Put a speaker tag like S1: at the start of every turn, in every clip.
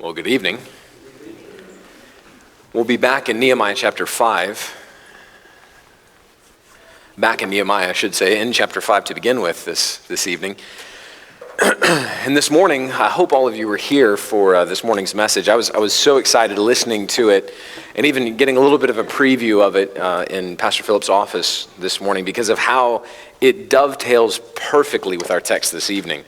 S1: Well, good evening. We'll be back in Nehemiah chapter 5. Back in Nehemiah, I should say, in chapter 5 to begin with this evening. And this morning, I hope all of you were here for this morning's message. I was so excited listening to it and even getting a little bit of a preview of it in Pastor Philip's office this morning because of how it dovetails perfectly with our text this evening.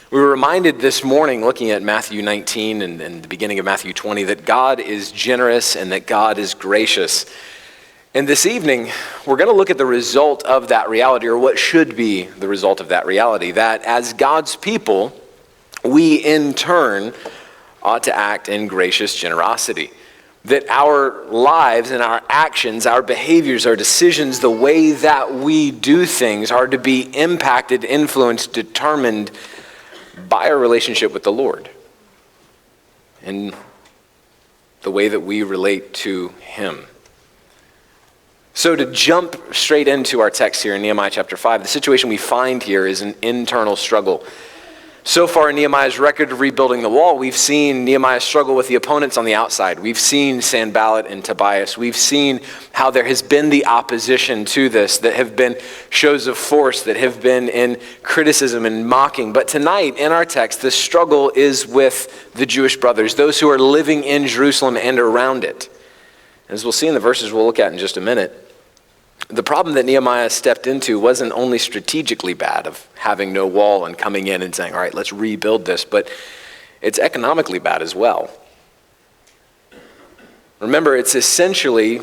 S1: We were reminded this morning, looking at Matthew 19 and the beginning of Matthew 20, that God is generous and that God is gracious. And this evening, we're going to look at the result of that reality, or what should be the result of that reality, that as God's people, we in turn ought to act in gracious generosity. That our lives and our actions, our behaviors, our decisions, the way that we do things are to be impacted, influenced, determined by our relationship with the Lord and the way that we relate to Him. So to jump straight into our text here in Nehemiah chapter 5, the situation we find here is an internal struggle. So far in Nehemiah's record of rebuilding the wall, we've seen Nehemiah struggle with the opponents on the outside. We've seen Sanballat and Tobias. We've seen how there has been the opposition to this, that have been shows of force, that have been in criticism and mocking. But tonight in our text, the struggle is with the Jewish brothers, those who are living in Jerusalem and around it. As we'll see in the verses we'll look at in just a minute, the problem that Nehemiah stepped into wasn't only strategically bad of having no wall and coming in and saying, all right, let's rebuild this, but it's economically bad as well. Remember, it's essentially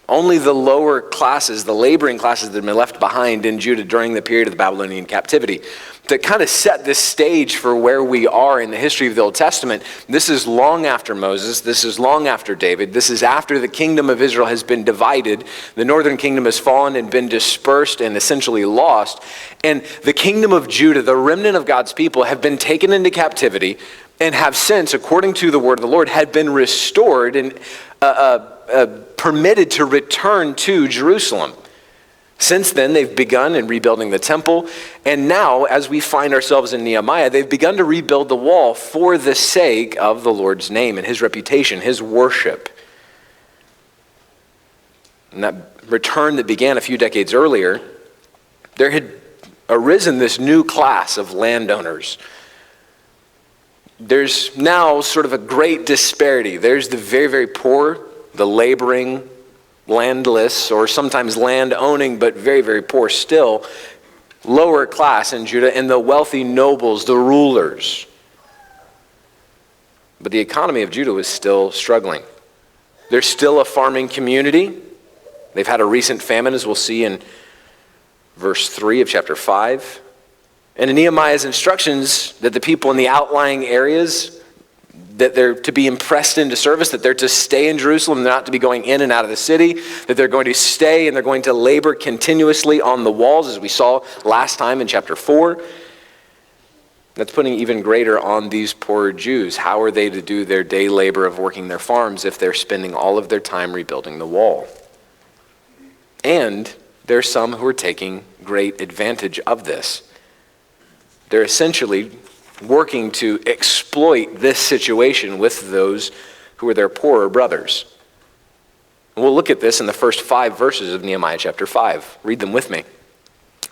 S1: only the lower classes, the laboring classes that have been left behind in Judah during the period of the Babylonian captivity that kind of set this stage for where we are in the history of the Old Testament. This is long after Moses. This is long after David. This is after the kingdom of Israel has been divided. The northern kingdom has fallen and been dispersed and essentially lost. And the kingdom of Judah, the remnant of God's people, have been taken into captivity and have since, according to the word of the Lord, had been restored and permitted to return to Jerusalem. Since then, they've begun in rebuilding the temple, and now, as we find ourselves in Nehemiah, they've begun to rebuild the wall for the sake of the Lord's name and His reputation, His worship. And that return that began a few decades earlier, there had arisen this new class of landowners. There's now sort of a great disparity. There's the very, very poor, the laboring, landless, or sometimes land-owning, but very, very poor still, lower class in Judah, and the wealthy nobles, the rulers. But the economy of Judah was still struggling. There's still a farming community. They've had a recent famine, as we'll see in verse 3 of chapter 5. And in Nehemiah's instructions that the people in the outlying areas, that they're to be impressed into service, that they're to stay in Jerusalem, they're not to be going in and out of the city, that they're going to stay and they're going to labor continuously on the walls, as we saw last time in chapter 4. That's putting even greater on these poor Jews. How are they to do their day labor of working their farms if they're spending all of their time rebuilding the wall? And there's some who are taking great advantage of this. They're essentially working to exploit this situation with those who are their poorer brothers. And we'll look at this in the first 5 verses of Nehemiah chapter 5. Read them with me.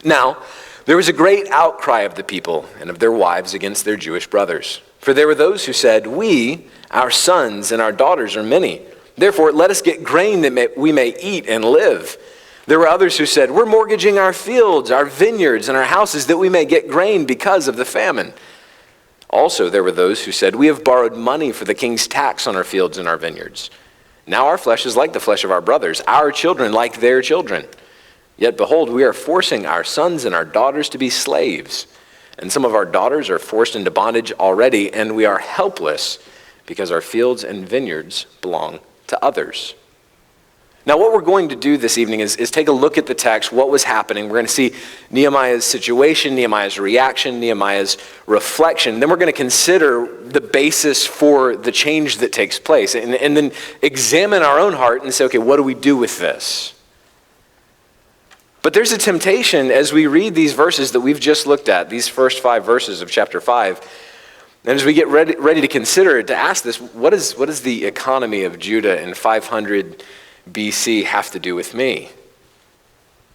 S1: Now, there was a great outcry of the people and of their wives against their Jewish brothers. For there were those who said, we, our sons and our daughters are many. Therefore, let us get grain that we may eat and live. There were others who said, we're mortgaging our fields, our vineyards, and our houses that we may get grain because of the famine. Also, there were those who said, we have borrowed money for the king's tax on our fields and our vineyards. Now our flesh is like the flesh of our brothers, our children like their children. Yet behold, we are forcing our sons and our daughters to be slaves. And some of our daughters are forced into bondage already, and we are helpless because our fields and vineyards belong to others. Now, what we're going to do this evening is take a look at the text, what was happening. We're going to see Nehemiah's situation, Nehemiah's reaction, Nehemiah's reflection. Then we're going to consider the basis for the change that takes place, and then examine our own heart and say, okay, what do we do with this? But there's a temptation as we read these verses that we've just looked at, these first 5 verses of chapter 5, And as we get ready to consider it, to ask this, what does the economy of Judah in 500 BC have to do with me?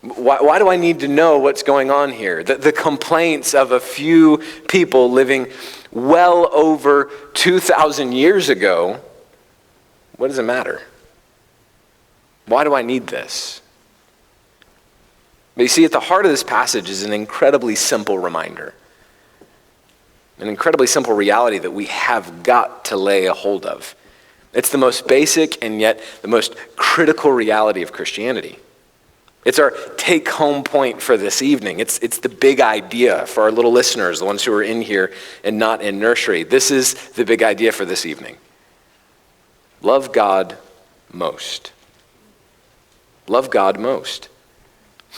S1: Why do I need to know what's going on here? The complaints of a few people living well over 2,000 years ago, what does it matter? Why do I need this? But you see, at the heart of this passage is an incredibly simple reminder. An incredibly simple reality that we have got to lay a hold of. It's the most basic and yet the most critical reality of Christianity. It's our take-home point for this evening. It's the big idea for our little listeners, the ones who are in here and not in nursery. This is the big idea for this evening. Love God most. Love God most.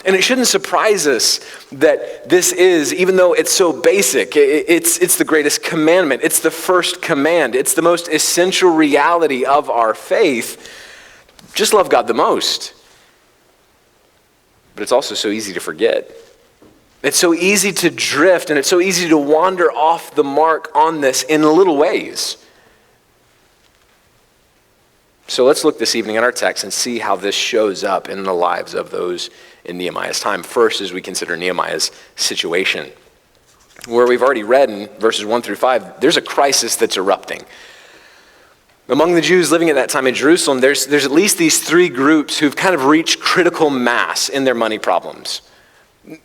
S1: And it shouldn't surprise us that this is, even though it's so basic, it's the greatest commandment. It's the first command. It's the most essential reality of our faith. Just love God the most. But it's also so easy to forget. It's so easy to drift, and it's so easy to wander off the mark on this in little ways. So let's look this evening at our text and see how this shows up in the lives of those in Nehemiah's time. First, as we consider Nehemiah's situation, where we've already read in verses 1 through 5, there's a crisis that's erupting. Among the Jews living at that time in Jerusalem, there's at least these three groups who've kind of reached critical mass in their money problems.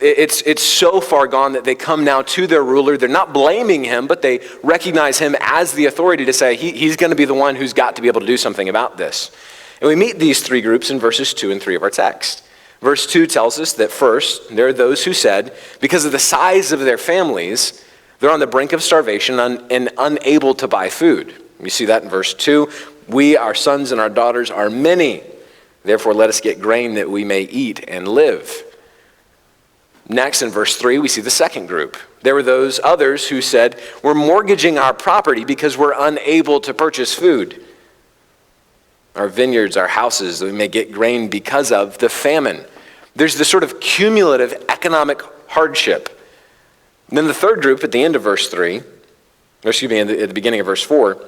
S1: It's so far gone that they come now to their ruler. They're not blaming him, but they recognize him as the authority to say he's going to be the one who's got to be able to do something about this. And we meet these three groups in verses 2 and 3 of our text. Verse 2 tells us that first, there are those who said, because of the size of their families, they're on the brink of starvation and unable to buy food. You see that in verse 2. We, our sons and our daughters, are many. Therefore, let us get grain that we may eat and live. Next, in verse 3, we see the second group. There were those others who said, we're mortgaging our property because we're unable to purchase food. Our vineyards, our houses, that we may get grain because of the famine. There's this sort of cumulative economic hardship. And then the third group at the end of verse 3, at the beginning of verse 4,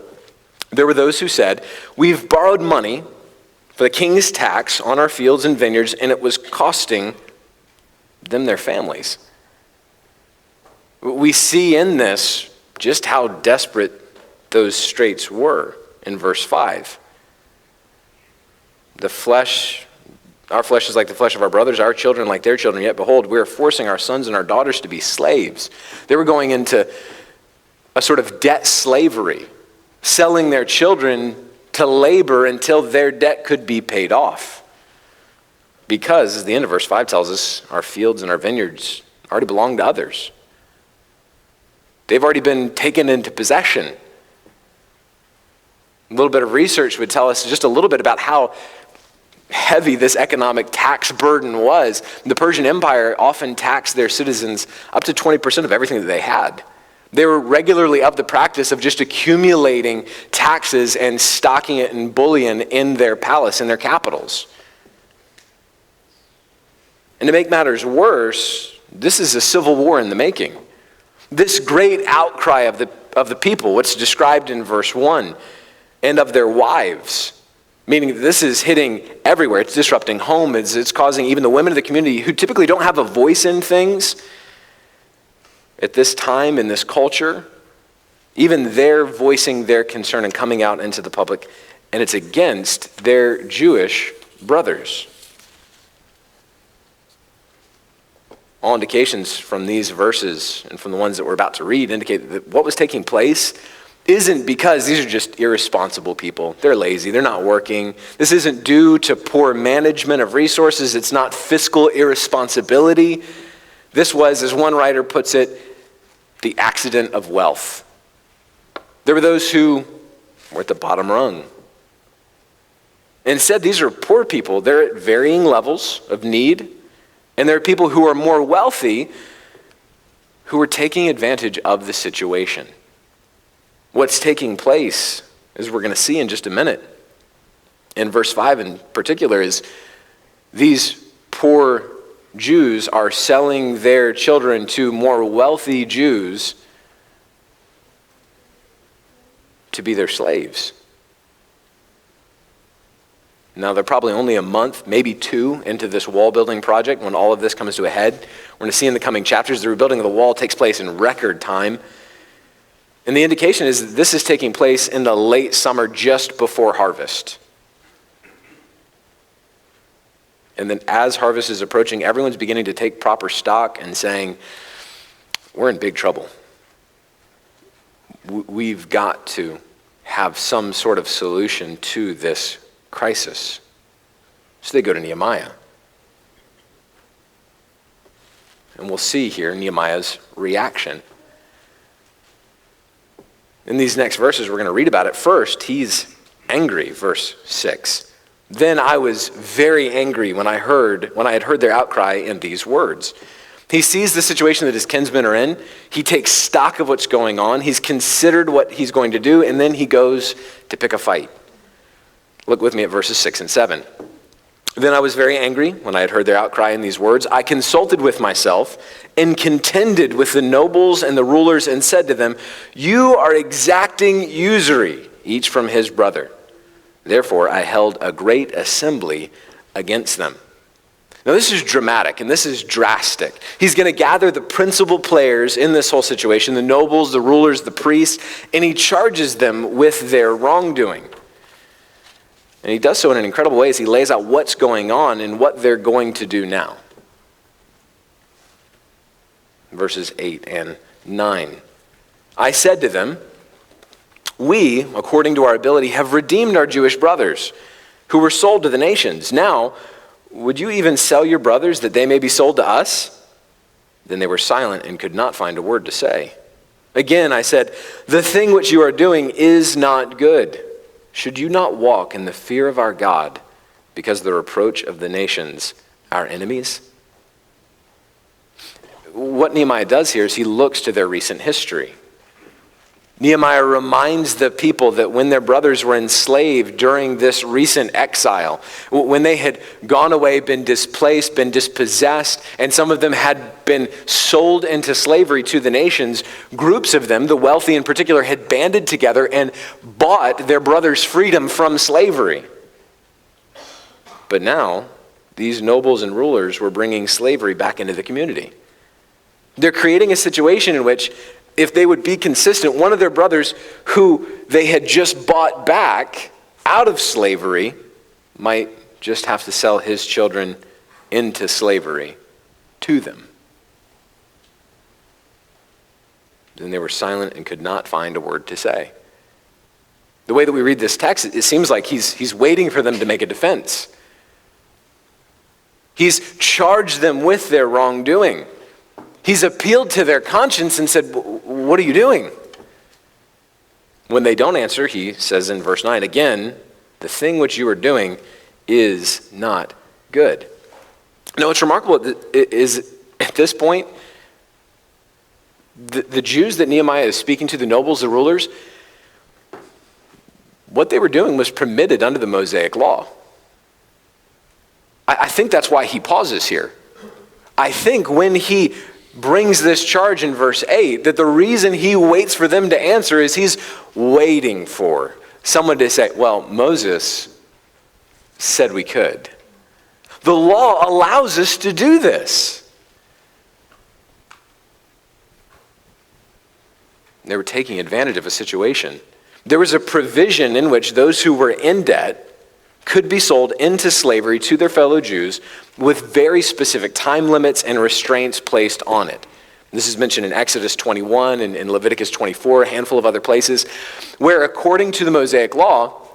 S1: there were those who said, we've borrowed money for the king's tax on our fields and vineyards, and it was costing them their families. We see in this just how desperate those straits were in verse 5. Our flesh is like the flesh of our brothers, our children like their children, yet behold, we are forcing our sons and our daughters to be slaves. They were going into a sort of debt slavery, selling their children to labor until their debt could be paid off. Because, as the end of verse 5 tells us, our fields and our vineyards already belong to others. They've already been taken into possession. A little bit of research would tell us just a little bit about how heavy this economic tax burden was. The Persian Empire often taxed their citizens up to 20% of everything that they had. They were regularly of the practice of just accumulating taxes and stocking it in bullion in their palace, in their capitals. And to make matters worse, this is a civil war in the making. This great outcry of the people, what's described in verse 1, and of their wives, meaning this is hitting everywhere. It's disrupting homes. It's causing even the women of the community who typically don't have a voice in things at this time in this culture, even they're voicing their concern and coming out into the public, and it's against their Jewish brothers. All indications from these verses and from the ones that we're about to read indicate that what was taking place isn't because these are just irresponsible people. They're lazy. They're not working. This isn't due to poor management of resources. It's not fiscal irresponsibility. This was, as one writer puts it, the accident of wealth. There were those who were at the bottom rung. Instead, these are poor people. They're at varying levels of need. And there are people who are more wealthy who are taking advantage of the situation. What's taking place, as we're going to see in just a minute, in verse 5 in particular, is these poor Jews are selling their children to more wealthy Jews to be their slaves. Now, they're probably only a month, maybe two, into this wall building project when all of this comes to a head. We're going to see in the coming chapters the rebuilding of the wall takes place in record time. And the indication is that this is taking place in the late summer just before harvest. And then as harvest is approaching, everyone's beginning to take proper stock and saying, we're in big trouble. We've got to have some sort of solution to this crisis. So they go to Nehemiah. And we'll see here Nehemiah's reaction. In these next verses, we're going to read about it. First, he's angry, verse 6. Then I was very angry when I had heard their outcry in these words. He sees the situation that his kinsmen are in. He takes stock of what's going on. He's considered what he's going to do, and then he goes to pick a fight. Look with me at verses 6 and 7. Then I was very angry when I had heard their outcry in these words. I consulted with myself and contended with the nobles and the rulers and said to them, you are exacting usury, each from his brother. Therefore I held a great assembly against them. Now this is dramatic and this is drastic. He's going to gather the principal players in this whole situation, the nobles, the rulers, the priests, and he charges them with their wrongdoing. And he does so in an incredible way as he lays out what's going on and what they're going to do now. Verses 8 and 9. I said to them, we, according to our ability, have redeemed our Jewish brothers who were sold to the nations. Now, would you even sell your brothers that they may be sold to us? Then they were silent and could not find a word to say. Again, I said, the thing which you are doing is not good. Should you not walk in the fear of our God because of the reproach of the nations, our enemies? What Nehemiah does here is he looks to their recent history. Nehemiah reminds the people that when their brothers were enslaved during this recent exile, when they had gone away, been displaced, been dispossessed, and some of them had been sold into slavery to the nations, groups of them, the wealthy in particular, had banded together and bought their brothers' freedom from slavery. But now, these nobles and rulers were bringing slavery back into the community. They're creating a situation in which, if they would be consistent, one of their brothers who they had just bought back out of slavery might just have to sell his children into slavery to them. Then they were silent and could not find a word to say. The way that we read this text, it seems like he's waiting for them to make a defense. He's charged them with their wrongdoing. He's appealed to their conscience and said, what are you doing? When they don't answer, he says in verse 9, again, the thing which you are doing is not good. Now, what's remarkable is at this point, the Jews that Nehemiah is speaking to, the nobles, the rulers, what they were doing was permitted under the Mosaic law. I think that's why he pauses here. I think when he brings this charge in verse 8, that the reason he waits for them to answer is he's waiting for someone to say, well, Moses said we could. The law allows us to do this. They were taking advantage of a situation. There was a provision in which those who were in debt could be sold into slavery to their fellow Jews with very specific time limits and restraints placed on it. This is mentioned in Exodus 21 and in Leviticus 24, a handful of other places, where according to the Mosaic law,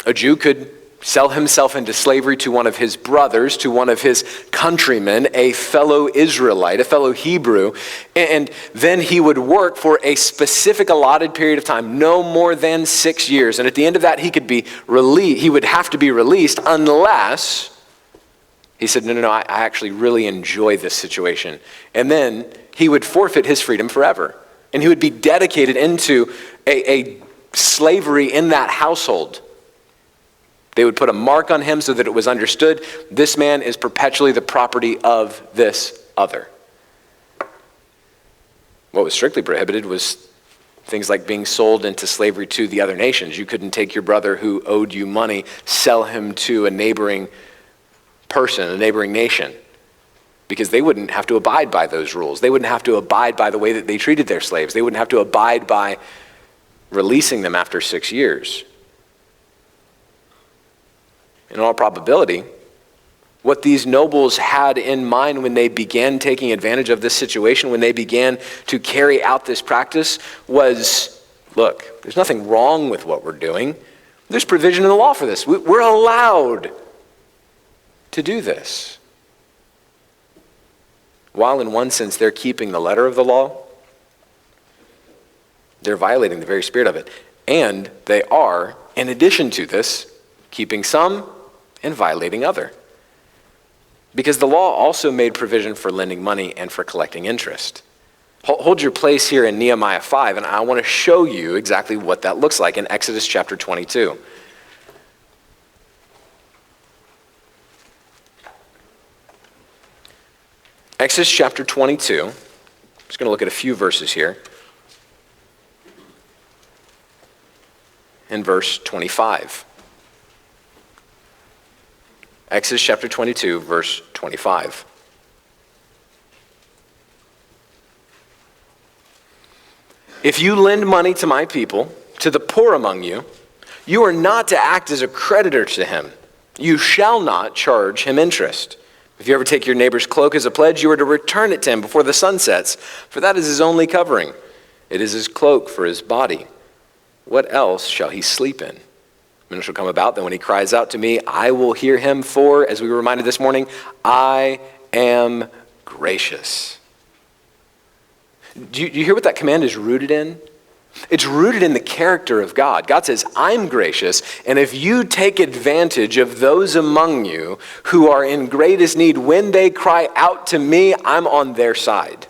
S1: a Jew could sell himself into slavery to one of his brothers, to one of his countrymen, a fellow Israelite, a fellow Hebrew, and then he would work for a specific allotted period of time, no more than 6 years. And at the end of that, he would have to be released unless he said, no, I actually really enjoy this situation. And then he would forfeit his freedom forever. And he would be dedicated into a slavery in that household. They would put a mark on him so that it was understood this man is perpetually the property of this other. What was strictly prohibited was Things like being sold into slavery to the other nations. You couldn't take your brother who owed you money, sell him to a neighboring person, a neighboring nation, because they wouldn't have to abide by those rules. They wouldn't have to abide by the way that they treated their slaves. They wouldn't have to abide by releasing them after 6 years. In all probability, what these nobles had in mind when they began taking advantage of this situation, when they began to carry out this practice, was, look, there's nothing wrong with what we're doing. There's provision in the law for this. We're allowed to do this. While in one sense they're keeping the letter of the law, they're violating the very spirit of it. And they are, in addition to this, keeping some and violating other. Because the law also made provision for lending money and for collecting interest. Hold your place here in Nehemiah 5, and I want to show you exactly what that looks like in Exodus chapter 22. Exodus chapter 22. I'm just going to look at a few verses here. In verse 25. Exodus chapter 22, verse 25. If you lend money to my people, to the poor among you, you are not to act as a creditor to him. You shall not charge him interest. If you ever take your neighbor's cloak as a pledge, you are to return it to him before the sun sets, for that is his only covering. It is his cloak for his body. What else shall he sleep in? And it shall come about that when he cries out to me, I will hear him, for, as we were reminded this morning, I am gracious. Do you hear what that command is rooted in? It's rooted in the character of God. God says, I'm gracious, and if you take advantage of those among you who are in greatest need, when they cry out to me, I'm on their side.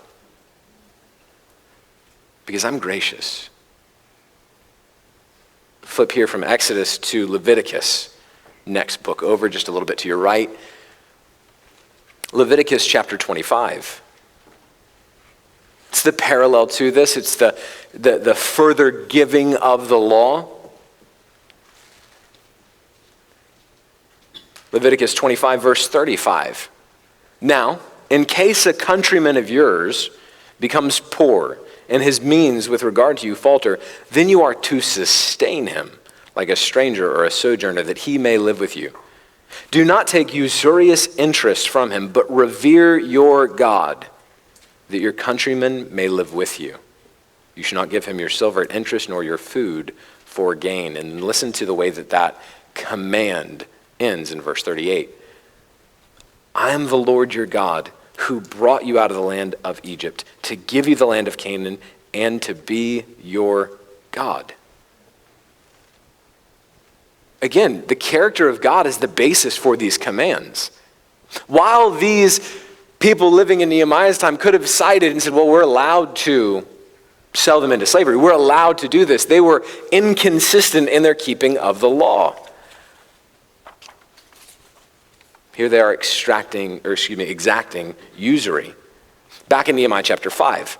S1: Because I'm gracious. Flip here from Exodus to Leviticus. Next book over, just a little bit to your right. Leviticus chapter 25. It's the parallel to this. It's the further giving of the law. Leviticus 25, verse 35. Now, in case a countryman of yours becomes poor, and his means with regard to you falter, then you are to sustain him like a stranger or a sojourner, that he may live with you. Do not take usurious interest from him, but revere your God, that your countrymen may live with you. You shall not give him your silver at interest, nor your food for gain. And listen to the way that command ends in verse 38. I am the Lord your God, who brought you out of the land of Egypt to give you the land of Canaan and to be your God. Again, the character of God is the basis for these commands. While these people living in Nehemiah's time could have cited and said, well, we're allowed to sell them into slavery. We're allowed to do this. They were inconsistent in their keeping of the law. Here they are exacting usury. Back in Nehemiah chapter 5.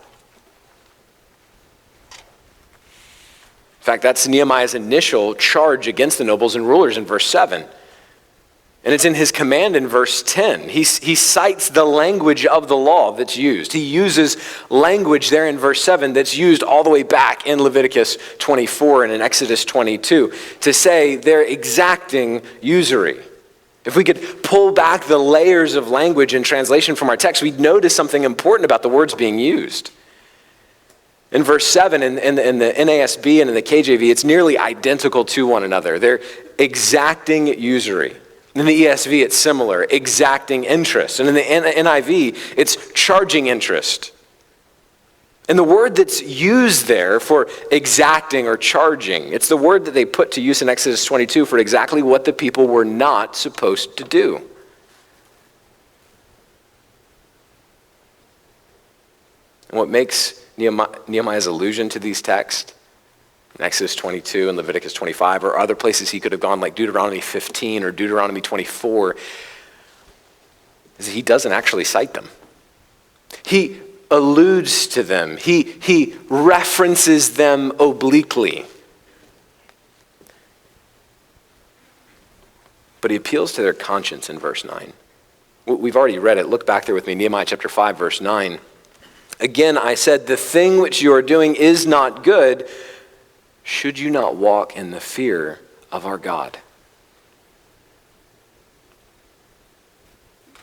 S1: In fact, that's Nehemiah's initial charge against the nobles and rulers in verse 7. And it's in his command in verse 10. He cites the language of the law that's used. He uses language there in verse 7 that's used all the way back in Leviticus 24 and in Exodus 22 to say they're exacting usury. If we could pull back the layers of language and translation from our text, we'd notice something important about the words being used. In verse 7, in the NASB and in the KJV, it's nearly identical to one another. They're exacting usury. In the ESV, it's similar, exacting interest. And in the NIV, it's charging interest. And the word that's used there for exacting or charging, it's the word that they put to use in Exodus 22 for exactly what the people were not supposed to do. And what makes Nehemiah's allusion to these texts, in Exodus 22 and Leviticus 25, or other places he could have gone like Deuteronomy 15 or Deuteronomy 24, is he doesn't actually cite them. He alludes to them. He references them obliquely. But he appeals to their conscience in verse 9. We've already read it. Look back there with me, Nehemiah chapter 5, verse 9. Again, I said, the thing which you are doing is not good. Should you not walk in the fear of our God?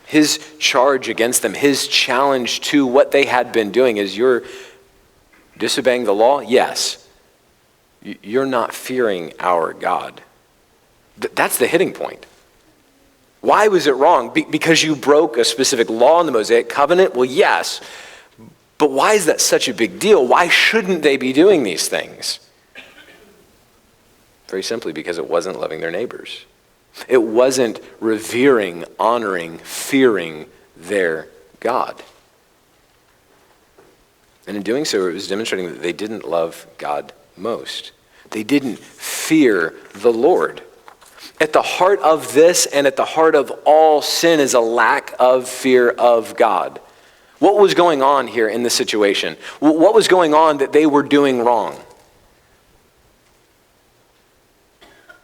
S1: His charge against them, his challenge to what they had been doing is, you're disobeying the law? Yes. You're not fearing our God. That's the hitting point. Why was it wrong? Because you broke a specific law in the Mosaic covenant? Well, yes. But why is that such a big deal? Why shouldn't they be doing these things? Very simply because it wasn't loving their neighbors. It wasn't revering, honoring, fearing their God. And in doing so, it was demonstrating that they didn't love God most. They didn't fear the Lord. At the heart of this and at the heart of all sin is a lack of fear of God. What was going on here in this situation? What was going on that they were doing wrong?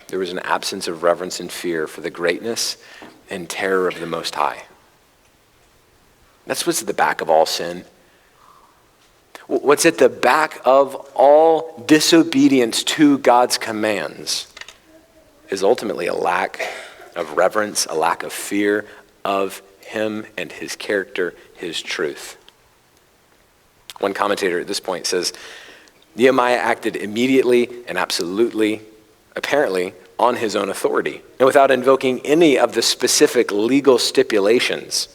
S1: There was an absence of reverence and fear for the greatness and terror of the Most High. That's what's at the back of all sin. What's at the back of all disobedience to God's commands is ultimately a lack of reverence, a lack of fear of him and his character, his truth. One commentator at this point says, Nehemiah acted immediately and absolutely, apparently, on his own authority, and without invoking any of the specific legal stipulations.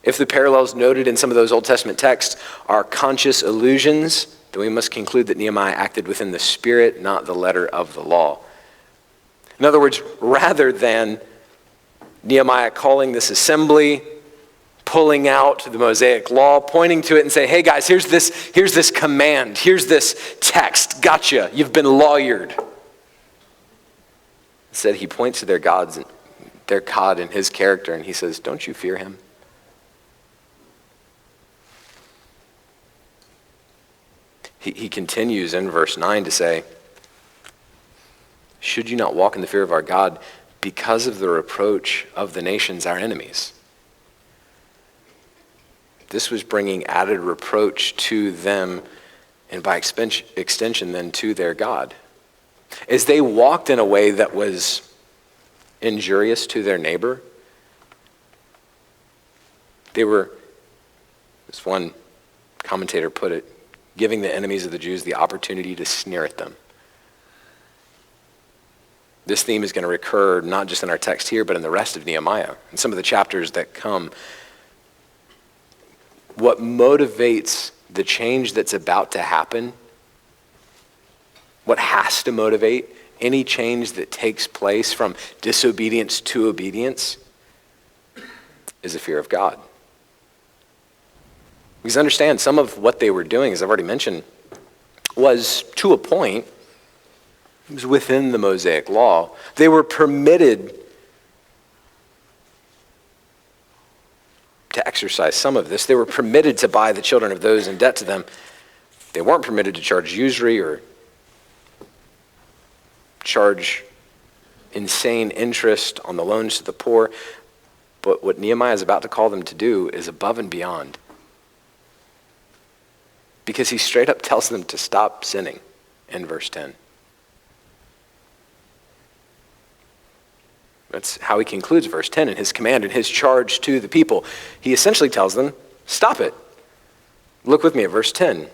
S1: If the parallels noted in some of those Old Testament texts are conscious allusions, then we must conclude that Nehemiah acted within the spirit, not the letter of the law. In other words, rather than Nehemiah calling this assembly, pulling out the Mosaic law, pointing to it and say, hey guys, here's this command, here's this text, gotcha, you've been lawyered. Instead, he points to their God and his character, and he says, don't you fear him? He continues in verse 9 to say, should you not walk in the fear of our God because of the reproach of the nations, our enemies? This was bringing added reproach to them, and by extension then to their God. As they walked in a way that was injurious to their neighbor, they were, as one commentator put it, giving the enemies of the Jews the opportunity to sneer at them. This theme is going to recur not just in our text here, but in the rest of Nehemiah and some of the chapters that come. What motivates the change that's about to happen, what has to motivate any change that takes place from disobedience to obedience, is a fear of God. Because understand, some of what they were doing, as I've already mentioned, was to a point, it was within the Mosaic law. They were permitted to exercise some of this. They were permitted to buy the children of those in debt to them. They weren't permitted to charge usury or charge insane interest on the loans to the poor. But what Nehemiah is about to call them to do is above and beyond. Because he straight up tells them to stop sinning in verse 10. That's how he concludes verse 10 in his command and his charge to the people. He essentially tells them, stop it. Look with me at verse 10.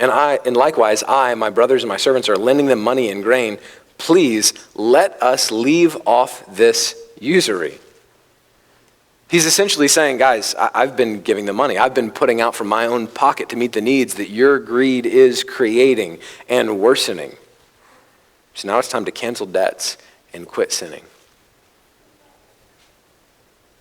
S1: And likewise, I, my brothers and my servants are lending them money and grain. Please let us leave off this usury. He's essentially saying, guys, I've been giving them money. I've been putting out from my own pocket to meet the needs that your greed is creating and worsening. So now it's time to cancel debts and quit sinning.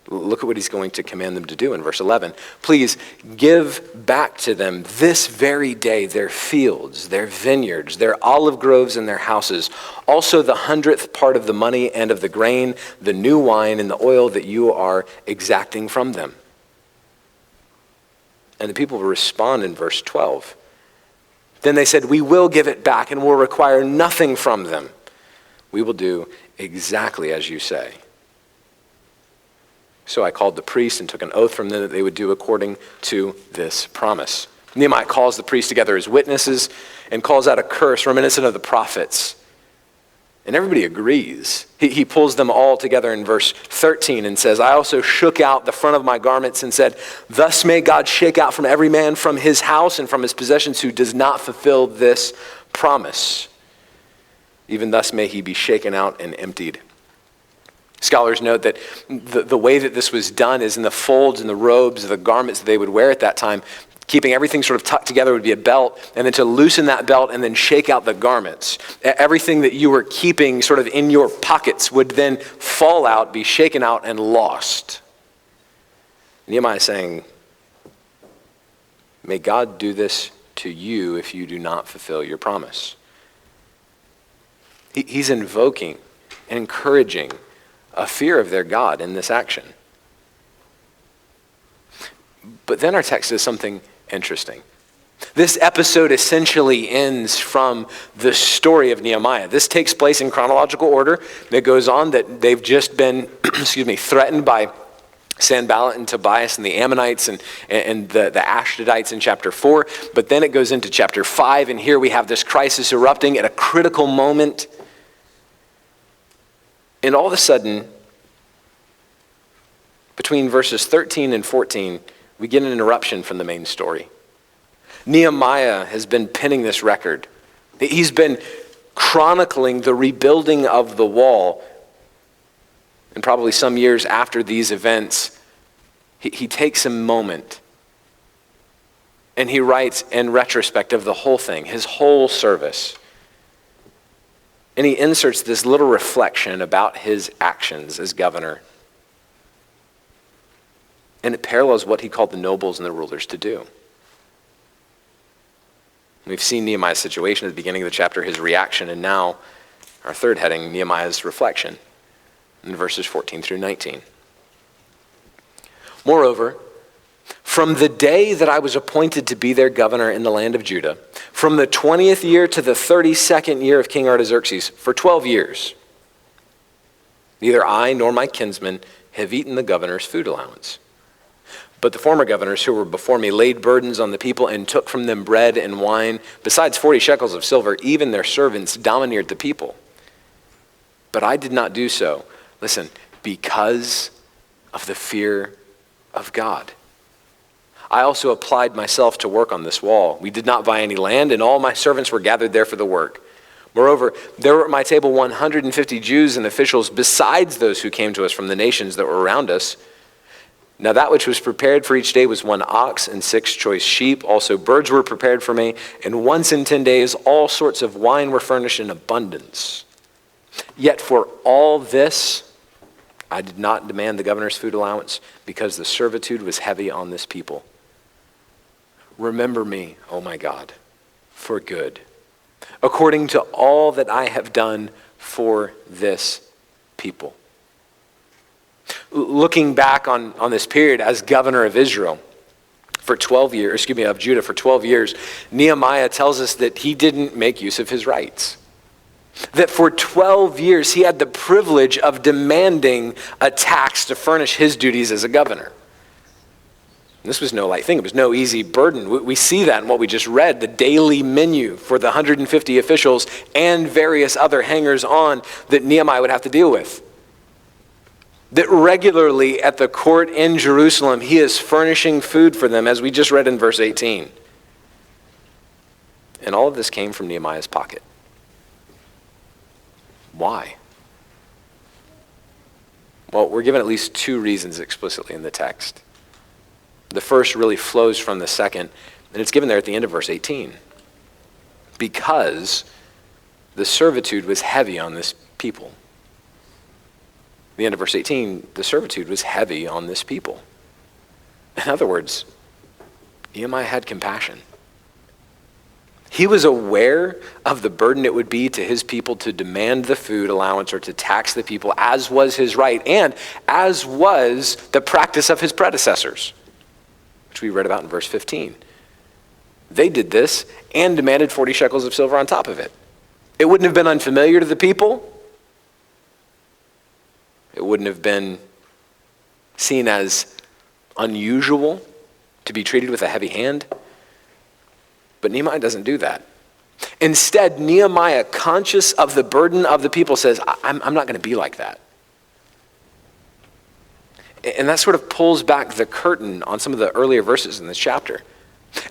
S1: Look at what he's going to command them to do in verse 11. Please give back to them this very day their fields, their vineyards, their olive groves, and their houses. Also the 100th part of the money and of the grain, the new wine, and the oil that you are exacting from them. And the people respond in verse 12. Then they said, "We will give it back and will require nothing from them. We will do exactly as you say." So I called the priests and took an oath from them that they would do according to this promise. Nehemiah calls the priests together as witnesses and calls out a curse reminiscent of the prophets. And everybody agrees. He pulls them all together in verse 13 and says, "I also shook out the front of my garments and said, 'Thus may God shake out from every man from his house and from his possessions who does not fulfill this promise. Even thus may he be shaken out and emptied.'" Scholars note that the way that this was done is in the folds and the robes of the garments that they would wear at that time. Keeping everything sort of tucked together would be a belt, and then to loosen that belt and then shake out the garments. Everything that you were keeping sort of in your pockets would then fall out, be shaken out, and lost. Nehemiah is saying, may God do this to you if you do not fulfill your promise. He's invoking and encouraging a fear of their God in this action. But then our text does something interesting. This episode essentially ends from the story of Nehemiah. This takes place in chronological order. It goes on that they've just been threatened by Sanballat and Tobias and the Ammonites and the Ashdodites in chapter 4. But then it goes into chapter 5, and here we have this crisis erupting at a critical moment. And all of a sudden, between verses 13 and 14, we get an interruption from the main story. Nehemiah has been penning this record. He's been chronicling the rebuilding of the wall. And probably some years after these events, he takes a moment and he writes in retrospect of the whole thing, his whole service. And he inserts this little reflection about his actions as governor. And it parallels what he called the nobles and the rulers to do. We've seen Nehemiah's situation at the beginning of the chapter, his reaction, and now our third heading, Nehemiah's reflection, in verses 14 through 19. "Moreover, from the day that I was appointed to be their governor in the land of Judah, from the 20th year to the 32nd year of King Artaxerxes, for 12 years, neither I nor my kinsmen have eaten the governor's food allowance. But the former governors who were before me laid burdens on the people and took from them bread and wine, besides 40 shekels of silver. Even their servants domineered the people. But I did not do so," listen, "because of the fear of God. I also applied myself to work on this wall. We did not buy any land, and all my servants were gathered there for the work. Moreover, there were at my table 150 Jews and officials, besides those who came to us from the nations that were around us. Now that which was prepared for each day was 1 ox and 6 choice sheep. Also birds were prepared for me, and once in 10 days all sorts of wine were furnished in abundance. Yet for all this I did not demand the governor's food allowance, because the servitude was heavy on this people. Remember me, O my God, for good, according to all that I have done for this people." Looking back on this period as governor of Israel for 12 years, of Judah for 12 years, Nehemiah tells us that he didn't make use of his rights. That for 12 years he had the privilege of demanding a tax to furnish his duties as a governor. And this was no light thing. It was no easy burden. We see that in what we just read, the daily menu for the 150 officials and various other hangers-on that Nehemiah would have to deal with. That regularly at the court in Jerusalem, he is furnishing food for them, as we just read in verse 18. And all of this came from Nehemiah's pocket. Why? Well, we're given at least 2 reasons explicitly in the text. The first really flows from the second, and it's given there at the end of verse 18. Because the servitude was heavy on this people. At the end of verse 18, the servitude was heavy on this people. In other words, Nehemiah had compassion. He was aware of the burden it would be to his people to demand the food allowance or to tax the people, as was his right and as was the practice of his predecessors. which we read about in verse 15. They did this and demanded 40 shekels of silver on top of it. It wouldn't have been unfamiliar to the people. It wouldn't have been seen as unusual to be treated with a heavy hand. But Nehemiah doesn't do that. Instead, Nehemiah, conscious of the burden of the people, says, I'm not going to be like that. And that sort of pulls back the curtain on some of the earlier verses in this chapter.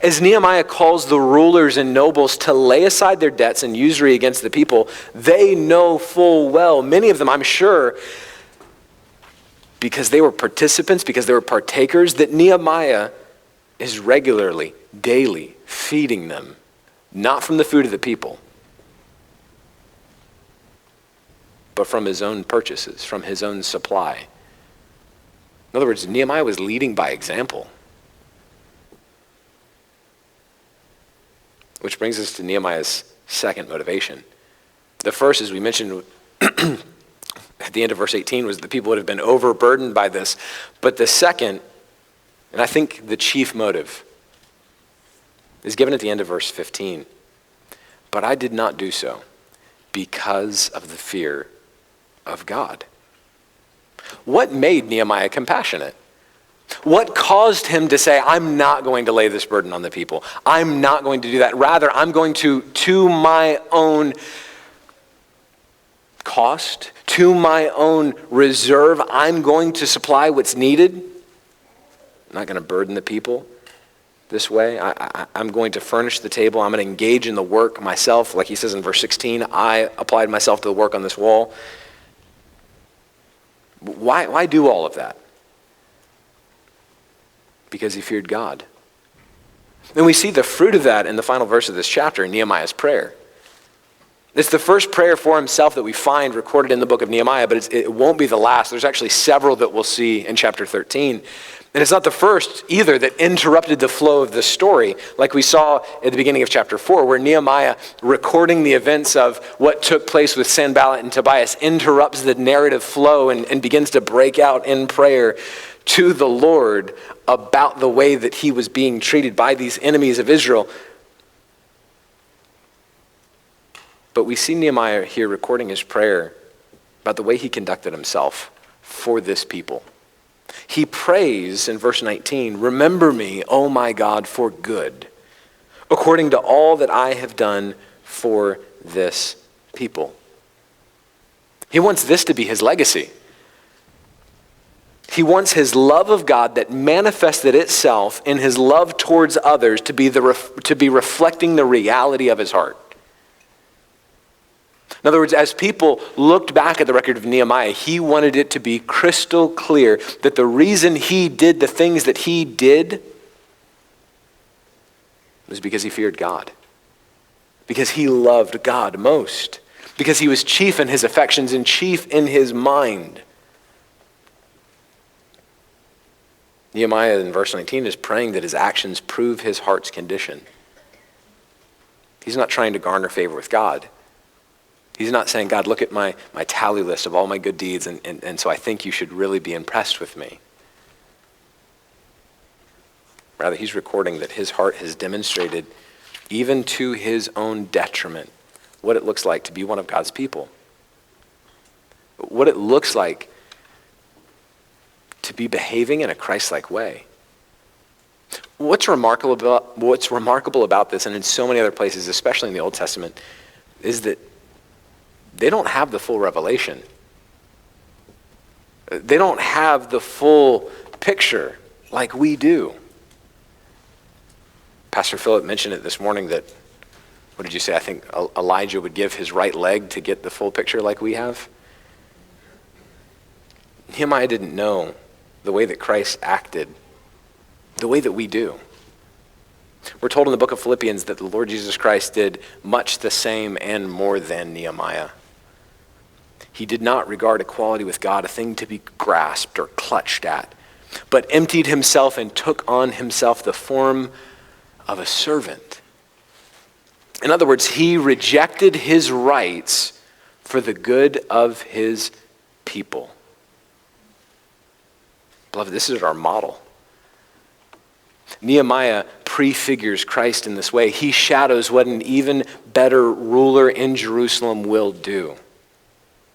S1: As Nehemiah calls the rulers and nobles to lay aside their debts and usury against the people, they know full well, many of them, I'm sure, because they were participants, because they were partakers, that Nehemiah is regularly, daily feeding them, not from the food of the people, but from his own purchases, from his own supply. In other words, Nehemiah was leading by example. Which brings us to Nehemiah's second motivation. The first, as we mentioned at the end of verse 18, was the people would have been overburdened by this. But the second, and I think the chief motive, is given at the end of verse 15. But I did not do so because of the fear of God. What made Nehemiah compassionate? What caused him to say, I'm not going to lay this burden on the people. I'm not going to do that. Rather, I'm going to my own cost, to my own reserve, I'm going to supply what's needed. I'm not going to burden the people this way. I'm going to furnish the table. I'm going to engage in the work myself. Like he says in verse 16, I applied myself to the work on this wall. Why do all of that? Because he feared God. And we see the fruit of that in the final verse of this chapter, in Nehemiah's prayer. It's the first prayer for himself that we find recorded in the book of Nehemiah, but it won't be the last. There's actually several that we'll see in chapter 13. And it's not the first either that interrupted the flow of the story, like we saw at the beginning of chapter 4, where Nehemiah, recording the events of what took place with Sanballat and Tobias, interrupts the narrative flow and begins to break out in prayer to the Lord about the way that he was being treated by these enemies of Israel. But we see Nehemiah here recording his prayer about the way he conducted himself for this people. He prays in verse 19, remember me, O my God, for good, according to all that I have done for this people. He wants this to be his legacy. He wants his love of God that manifested itself in his love towards others to be reflecting the reality of his heart. In other words, as people looked back at the record of Nehemiah, he wanted it to be crystal clear that the reason he did the things that he did was because he feared God, because he loved God most, because he was chief in his affections and chief in his mind. Nehemiah in verse 19 is praying that his actions prove his heart's condition. He's not trying to garner favor with God. He's not saying, God, look at my tally list of all my good deeds, and so I think you should really be impressed with me. Rather, he's recording that his heart has demonstrated, even to his own detriment, what it looks like to be one of God's people. What it looks like to be behaving in a Christ-like way. What's remarkable about this, and in so many other places, especially in the Old Testament, is that they don't have the full revelation. They don't have the full picture like we do. Pastor Philip mentioned it this morning that, what did you say? I think Elijah would give his right leg to get the full picture like we have. Nehemiah didn't know the way that Christ acted, the way that we do. We're told in the book of Philippians that the Lord Jesus Christ did much the same and more than Nehemiah. He did not regard equality with God a thing to be grasped or clutched at, but emptied himself and took on himself the form of a servant. In other words, he rejected his rights for the good of his people. Beloved, this is our model. Nehemiah prefigures Christ in this way. He shadows what an even better ruler in Jerusalem will do.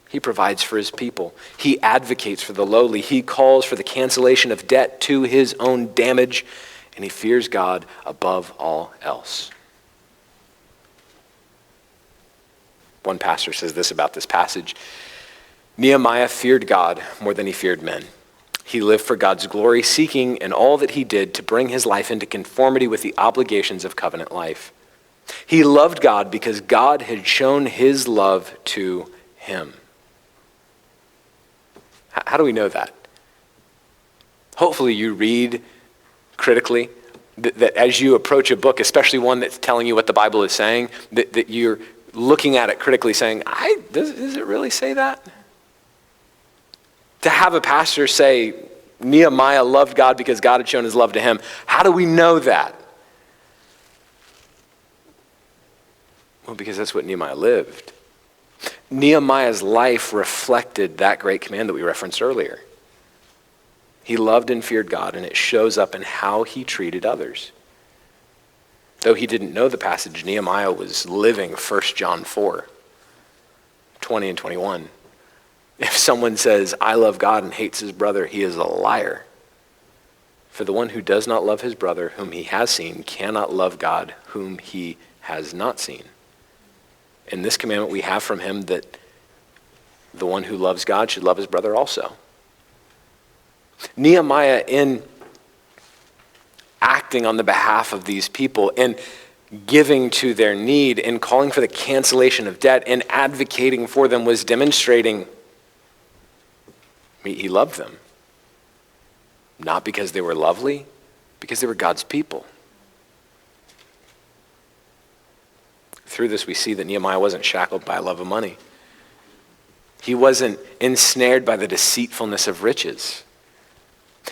S1: He provides for his people. He advocates for the lowly. He calls for the cancellation of debt to his own damage, and he fears God above all else. One pastor says this about this passage: Nehemiah feared God more than he feared men. He lived for God's glory, seeking in all that he did to bring his life into conformity with the obligations of covenant life. He loved God because God had shown his love to him. How do we know that? Hopefully you read critically, that as you approach a book, especially one that's telling you what the Bible is saying, that you're looking at it critically saying, does it really say that? To have a pastor say Nehemiah loved God because God had shown his love to him, how do we know that? Well, because that's what Nehemiah lived. Nehemiah's life reflected that great command that we referenced earlier. He loved and feared God, and it shows up in how he treated others. Though he didn't know the passage, Nehemiah was living 1 John 4, 20 and 21. If someone says, I love God and hates his brother, he is a liar. For the one who does not love his brother whom he has seen cannot love God whom he has not seen. In this commandment we have from him that the one who loves God should love his brother also. Nehemiah, in acting on the behalf of these people, in giving to their need, in calling for the cancellation of debt, in advocating for them, was demonstrating he loved them. Not because they were lovely, because they were God's people. Through this, we see that Nehemiah wasn't shackled by a love of money. He wasn't ensnared by the deceitfulness of riches.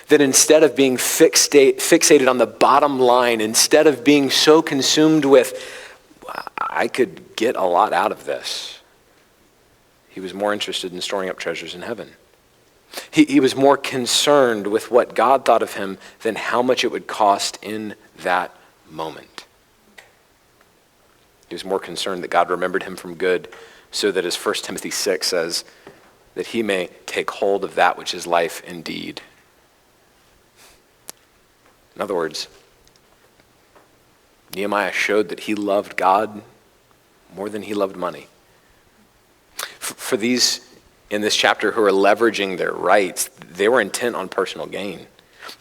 S1: That instead of being fixated on the bottom line, instead of being so consumed with, I could get a lot out of this, he was more interested in storing up treasures in heaven. He was more concerned with what God thought of him than how much it would cost in that moment. He was more concerned that God remembered him from good, so that, as 1 Timothy 6 says, that he may take hold of that which is life indeed. In other words, Nehemiah showed that he loved God more than he loved money. For these in this chapter who are leveraging their rights, they were intent on personal gain.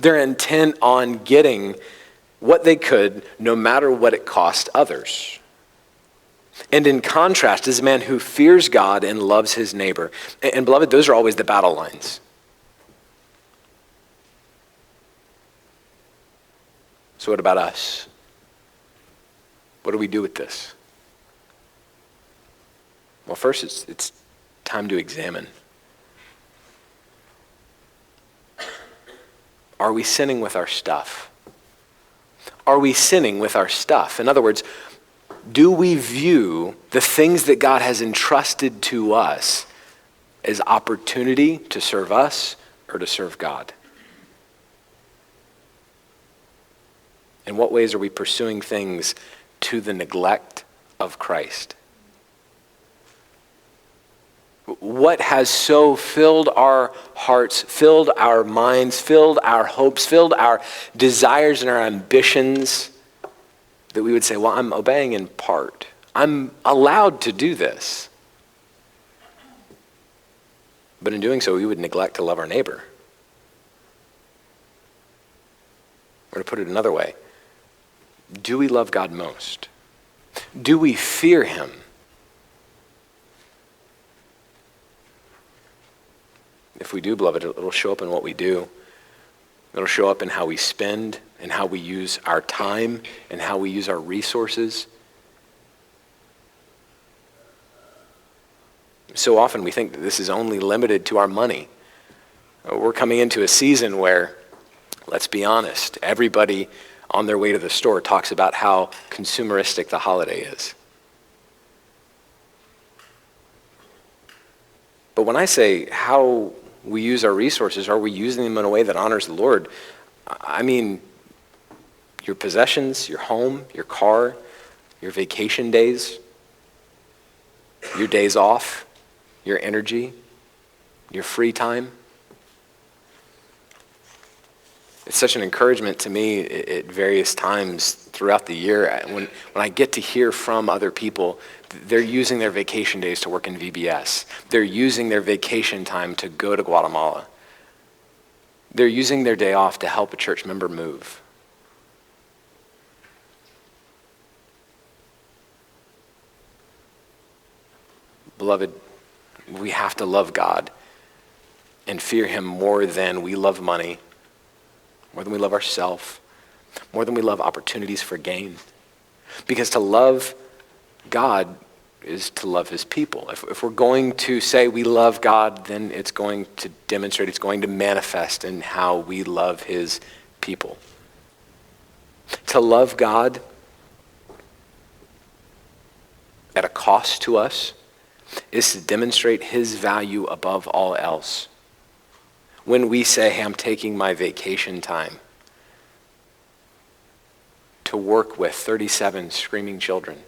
S1: They're intent on getting what they could, no matter what it cost others. And in contrast is a man who fears God and loves his neighbor. And beloved, those are always the battle lines. So what about us? What do we do with this? Well, first, it's time to examine. Are we sinning with our stuff? Are we sinning with our stuff? In other words, do we view the things that God has entrusted to us as opportunity to serve us or to serve God? In what ways are we pursuing things to the neglect of Christ? What has so filled our hearts, filled our minds, filled our hopes, filled our desires and our ambitions that we would say, well, I'm obeying in part. I'm allowed to do this. But in doing so, we would neglect to love our neighbor. Or to put it another way, do we love God most? Do we fear him? If we do, beloved, it'll show up in what we do. It'll show up in how we spend and how we use our time and how we use our resources. So often we think that this is only limited to our money. We're coming into a season where, let's be honest, everybody on their way to the store talks about how consumeristic the holiday is. But when I say how we use our resources, are we using them in a way that honors the Lord? I mean, your possessions, your home, your car, your vacation days, your days off, your energy, your free time. It's such an encouragement to me at various times throughout the year when I get to hear from other people. They're using their vacation days to work in VBS. They're using their vacation time to go to Guatemala. They're using their day off to help a church member move. Beloved, we have to love God and fear him more than we love money, more than we love ourselves, more than we love opportunities for gain. Because to love God is to love his people. If we're going to say we love God, then it's going to demonstrate, it's going to manifest in how we love his people. To love God at a cost to us is to demonstrate his value above all else. When we say, hey, I'm taking my vacation time to work with 37 screaming children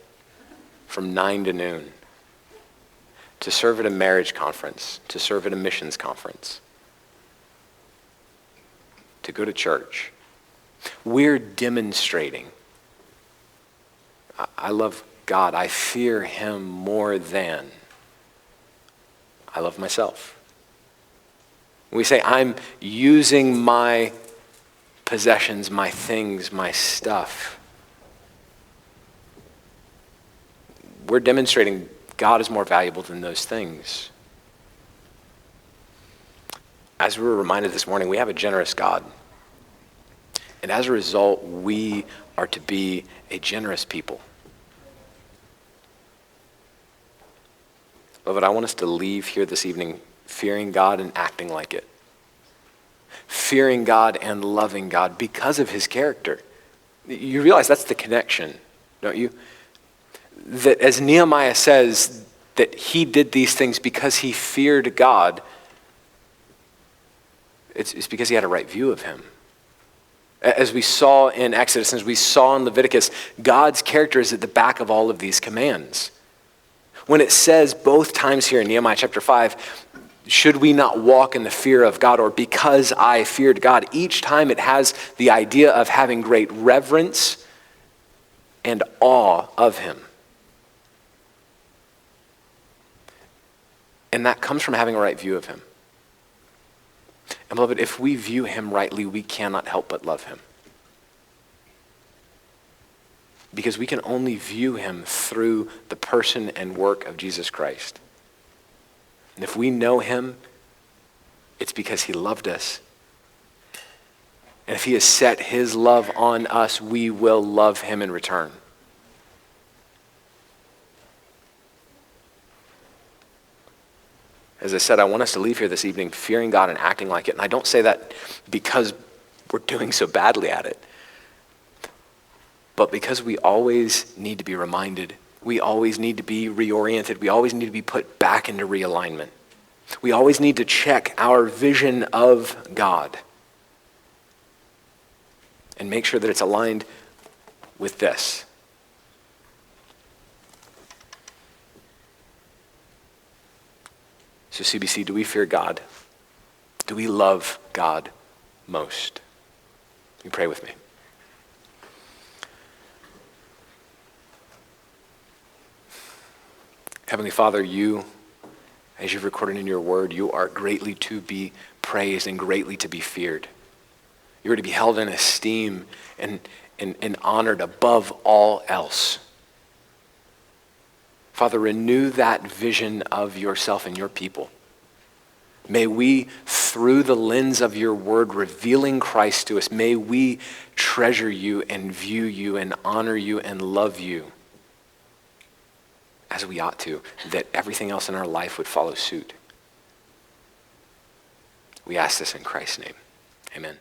S1: from 9 to noon, to serve at a marriage conference, to serve at a missions conference, to go to church, we're demonstrating, I love God, I fear him more than I love myself. We say, I'm using my possessions, my things, my stuff. We're demonstrating God is more valuable than those things. As we were reminded this morning, we have a generous God. And as a result, we are to be a generous people. Beloved, I want us to leave here this evening fearing God and acting like it. Fearing God and loving God because of his character. You realize that's the connection, don't you? That as Nehemiah says, that he did these things because he feared God. It's because he had a right view of him. As we saw in Exodus, as we saw in Leviticus, God's character is at the back of all of these commands. When it says both times here in Nehemiah chapter 5, should we not walk in the fear of God, or because I feared God, each time it has the idea of having great reverence and awe of him. And that comes from having a right view of him. And beloved, if we view him rightly, we cannot help but love him. Because we can only view him through the person and work of Jesus Christ. And if we know him, it's because he loved us. And if he has set his love on us, we will love him in return. As I said, I want us to leave here this evening fearing God and acting like it. And I don't say that because we're doing so badly at it, but because we always need to be reminded. We always need to be reoriented. We always need to be put back into realignment. We always need to check our vision of God and make sure that it's aligned with this. So CBC, do we fear God? Do we love God most? You pray with me. Heavenly Father, you, as you've recorded in your word, you are greatly to be praised and greatly to be feared. You are to be held in esteem and honored above all else. Father, renew that vision of yourself and your people. May we, through the lens of your word, revealing Christ to us, may we treasure you and view you and honor you and love you as we ought to, that everything else in our life would follow suit. We ask this in Christ's name. Amen.